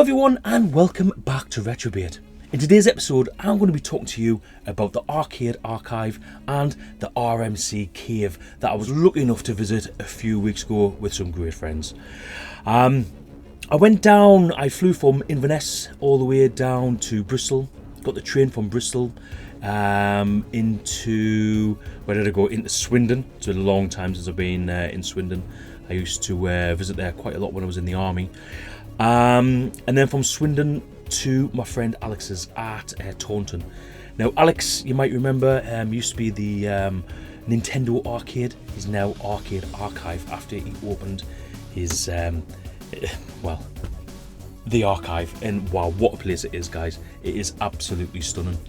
everyone and welcome back to RetroB8. In today's episode I'm going to be talking to you about the arcade archive and the RMC Cave that I was lucky enough to visit a few weeks ago with some great friends. I flew from Inverness all the way down to Bristol, got the train from Bristol into, where did I go? Into Swindon. It's been a long time since I've been in Swindon. I used to visit there quite a lot when I was in the army. And then from Swindon to my friend Alex's at Taunton. Now Alex, you might remember, used to be the Nintendo arcade. He's now Arcade Archive after he opened his, the archive. And wow, what a place it is, guys. It is absolutely stunning.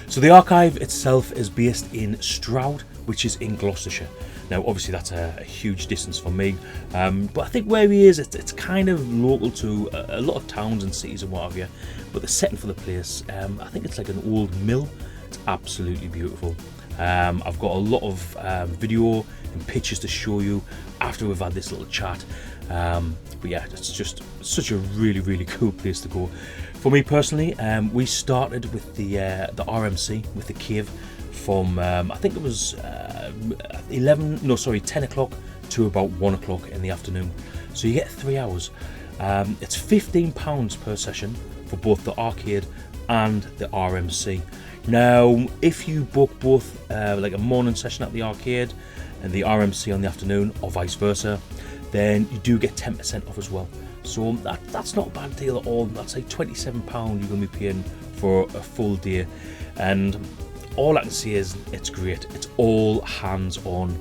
So the archive itself is based in Stroud, which is in Gloucestershire. Now obviously that's a huge distance from me, but I think where he is, it's kind of local to a lot of towns and cities and what have you. But the setting for the place, I think it's like an old mill. It's absolutely beautiful. I've got a lot of video and pictures to show you after we've had this little chat. But yeah, it's just such a really cool place to go. For me personally, we started with the RMC, with the cave, from I think it was 10 o'clock to about 1 o'clock in the afternoon. So you get 3 hours. It's £15 per session for both the arcade and the RMC. Now, if you book both like a morning session at the arcade and the RMC on the afternoon, or vice versa, then you do get 10% off as well. So that's not a bad deal at all. That's like £27 you're going to be paying for a full day. And all I can say is it's great. It's all hands-on.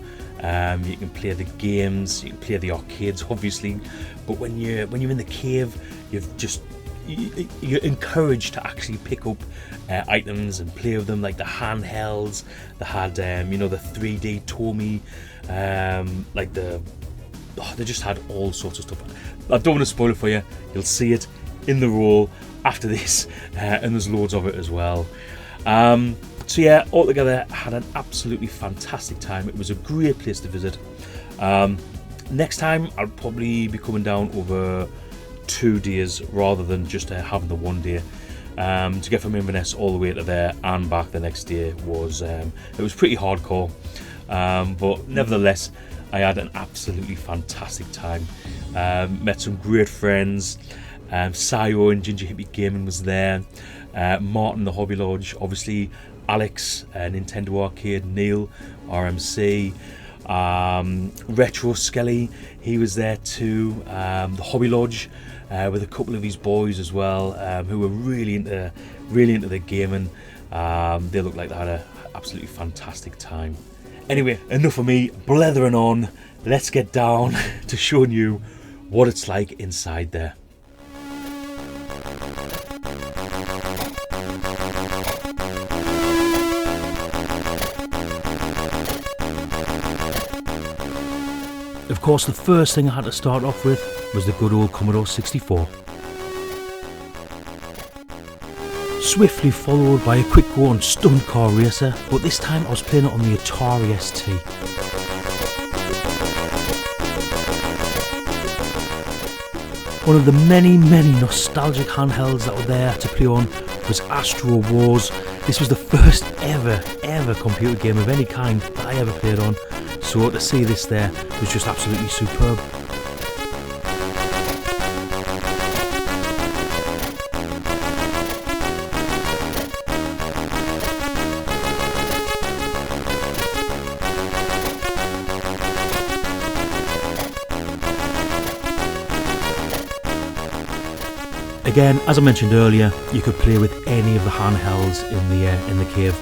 You can play the games, you can play the arcades, obviously. But when you're in the cave, you're encouraged to actually pick up items and play with them, like the handhelds. They had the 3D Tomy, they just had all sorts of stuff. I don't want to spoil it for you. You'll see it in the roll after this, and there's loads of it as well. So yeah, altogether, I had an absolutely fantastic time. It was a great place to visit. Next time, I'll probably be coming down over 2 days rather than just having the 1 day. To get from Inverness all the way to there and back the next day was pretty hardcore. But nevertheless, I had an absolutely fantastic time. Met some great friends. Sayo and Ginger Hippie Gaming was there. Martin the Hobby Lodge, obviously. Alex, Nintendo Arcade, Neil, RMC, Retro Skelly, he was there too. The Hobby Lodge, with a couple of his boys as well, who were really into the gaming. They looked like they had an absolutely fantastic time. Anyway, enough of me blethering on. Let's get down to showing you what it's like inside there. Of course, the first thing I had to start off with was the good old Commodore 64. Swiftly followed by a quick go on Stunt Car Racer, but this time I was playing it on the Atari ST. One of the many nostalgic handhelds that were there to play on was Astro Wars. This was the first ever computer game of any kind that I ever played on. So to see this there was just absolutely superb. Again, as I mentioned earlier, you could play with any of the handhelds in the cave.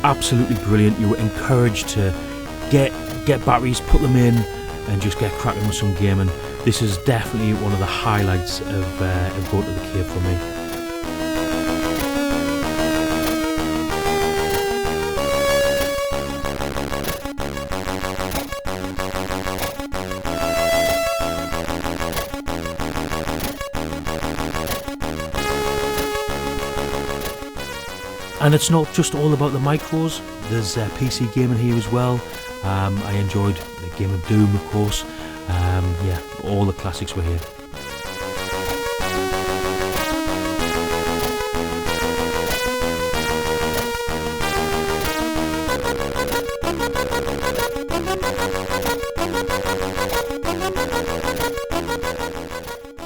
Absolutely brilliant. You were encouraged to get batteries, put them in, and just get cracking with some gaming. This is definitely one of the highlights of going to the cave for me. And it's not just all about the micros, there's PC gaming here as well. I enjoyed the game of Doom, of course. Yeah, all the classics were here.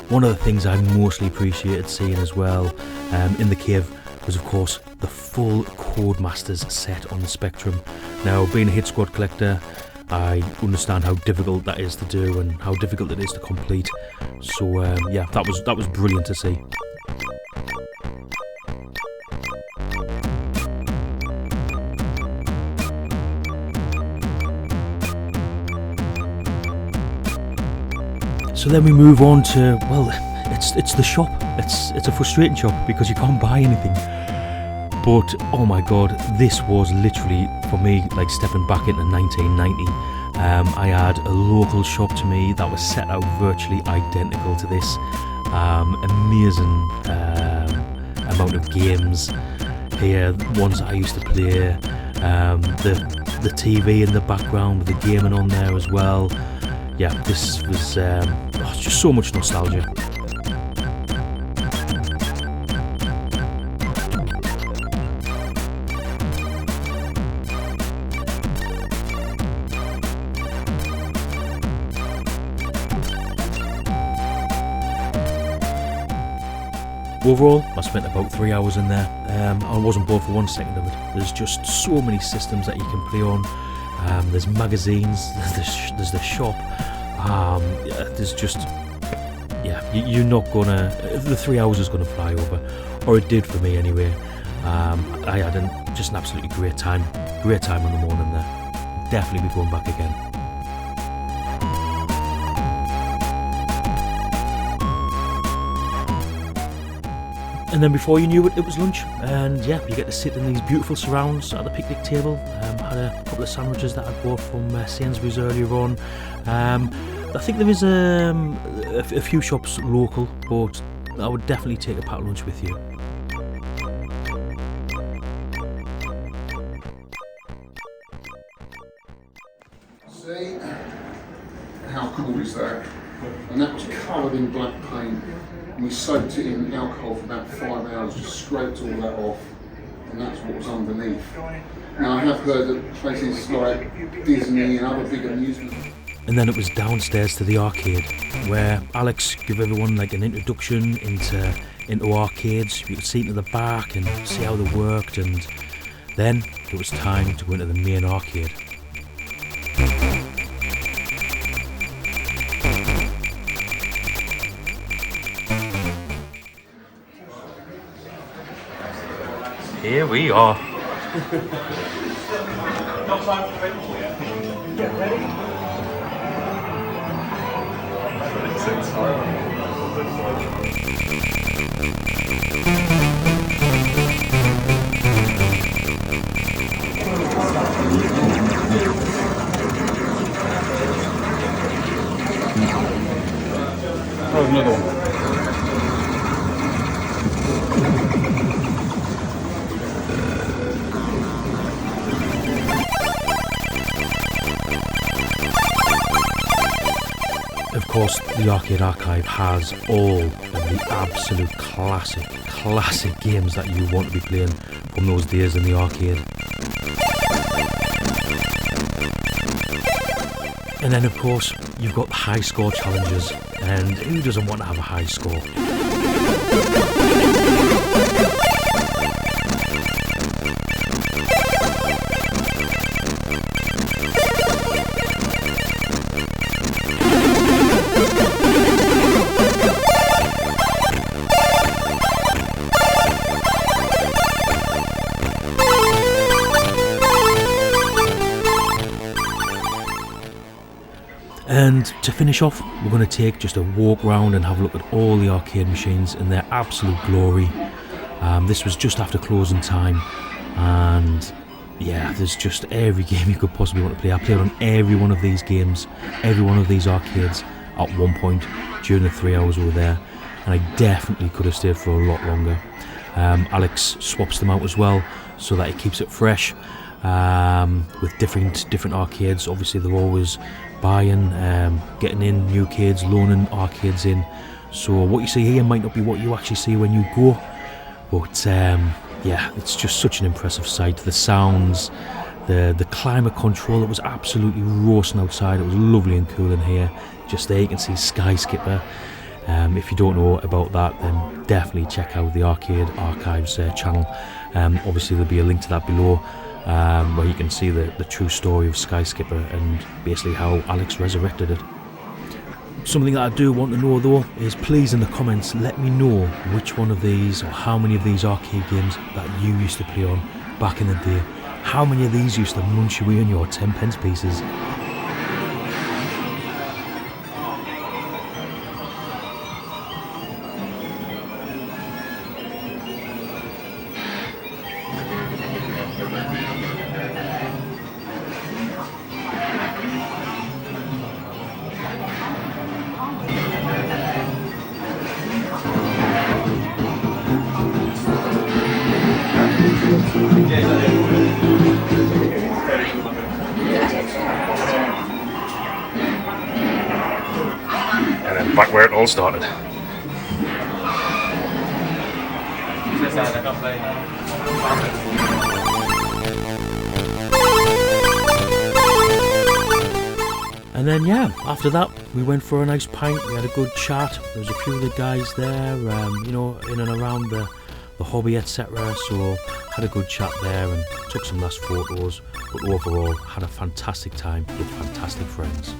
one of the things I mostly appreciated seeing as well in the cave was, of course, the full Codemasters set on the Spectrum. Now, being a hit squad collector, I understand how difficult that is to do and how difficult it is to complete. So yeah, that was brilliant to see. So then we move on to, well, it's the shop. It's a frustrating shop because you can't buy anything. But oh my god, this was literally for me like stepping back into 1990. I had a local shop to me that was set out virtually identical to this. Amazing amount of games here, ones that I used to play. The TV in the background with the gaming on there as well. Yeah, this was just so much nostalgia. Overall, I spent about 3 hours in there. I wasn't bored for 1 second of it. There's just so many systems that you can play on. There's magazines, there's the shop. There's just, yeah, you're not gonna, the 3 hours is gonna fly over, or it did for me anyway. I had just an absolutely great time in the morning there. Definitely be going back again. And then before you knew it, it was lunch, and yeah, you get to sit in these beautiful surrounds at the picnic table. Had a couple of sandwiches that I bought from Sainsbury's earlier on. I think there is a few shops local, but I would definitely take a packed lunch with you. See, how cool is that? And that was coloured in black paint. And we soaked it in alcohol for about 5 hours, just scraped all that off, and that's what was underneath. Now I have heard that places like Disney and other big amusement. And then it was downstairs to the arcade, where Alex gave everyone like an introduction into arcades. You could see into the back and see how they worked, and then it was time to go into the main arcade. Here we are. Not time for people yet. Get ready. Oh, another one. Of course, the Arcade Archive has all of the absolute classic games that you want to be playing from those days in the arcade. And then, of course, you've got the high score challenges, and who doesn't want to have a high score? And to finish off, we're going to take just a walk round and have a look at all the arcade machines in their absolute glory. This was just after closing time, and yeah, there's just every game you could possibly want to play. I played on every one of these games, every one of these arcades at one point during the 3 hours we were there, and I definitely could have stayed for a lot longer. Alex swaps them out as well so that he keeps it fresh with different arcades. Obviously they're always buying, getting in new arcades, loaning arcades in, so what you see here might not be what you actually see when you go, but yeah, it's just such an impressive sight. The sounds, the climate control, it was absolutely roasting outside. It was lovely and cool in here. Just there you can see Sky Skipper, If you don't know about that, then definitely check out the Arcade Archives channel. Obviously there'll be a link to that below, where you can see the true story of Skyskipper and basically how Alex resurrected it. Something that I do want to know though is, please in the comments let me know which one of these or how many of these arcade games that you used to play on back in the day. How many of these used to munch away on your 10p pieces? And then back where it all started. And then yeah, after that we went for a nice pint, we had a good chat. There was a few of the guys there, you know, in and around the hobby, etc. So had a good chat there and took some last photos, but overall had a fantastic time with fantastic friends.